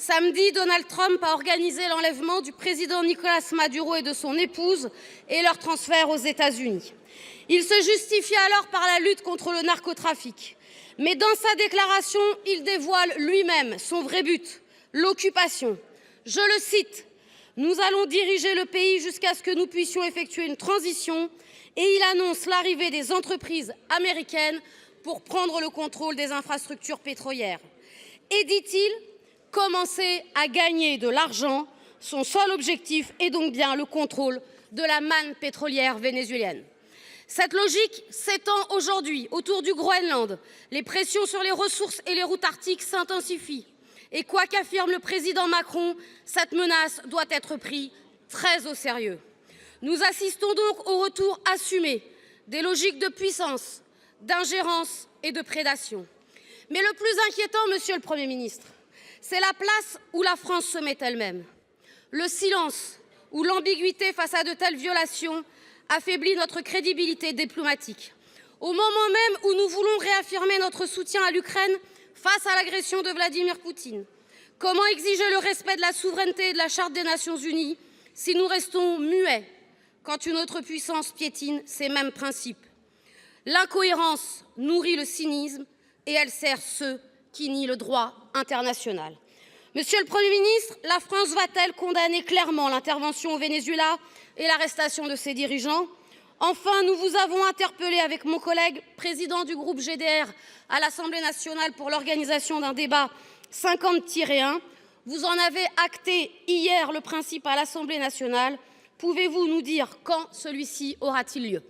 Samedi, Donald Trump a organisé l'enlèvement du président Nicolas Maduro et de son épouse et leur transfert aux États-Unis. Il se justifie alors par la lutte contre le narcotrafic. Mais dans sa déclaration, il dévoile lui-même son vrai but, l'occupation. Je le cite: « Nous allons diriger le pays jusqu'à ce que nous puissions effectuer une transition » et il annonce l'arrivée des entreprises américaines pour prendre le contrôle des infrastructures pétrolières. Et dit-il, commencer à gagner de l'argent, son seul objectif est donc bien le contrôle de la manne pétrolière vénézuélienne. Cette logique s'étend aujourd'hui autour du Groenland. Les pressions sur les ressources et les routes arctiques s'intensifient. Et quoi qu'affirme le président Macron, cette menace doit être prise très au sérieux. Nous assistons donc au retour assumé des logiques de puissance, d'ingérence et de prédation. Mais le plus inquiétant, Monsieur le Premier ministre, c'est la place où la France se met elle-même. Le silence ou l'ambiguïté face à de telles violations affaiblit notre crédibilité diplomatique. Au moment même où nous voulons réaffirmer notre soutien à l'Ukraine face à l'agression de Vladimir Poutine, comment exiger le respect de la souveraineté et de la Charte des Nations Unies si nous restons muets quand une autre puissance piétine ces mêmes principes? L'incohérence nourrit le cynisme et elle sert ceux qui nient le droit international. Monsieur le Premier ministre, la France va-t-elle condamner clairement l'intervention au Venezuela et l'arrestation de ses dirigeants? Enfin, nous vous avons interpellé avec mon collègue président du groupe GDR à l'Assemblée nationale pour l'organisation d'un débat 50-1. Vous en avez acté hier le principe à l'Assemblée nationale. Pouvez-vous nous dire quand celui-ci aura-t-il lieu?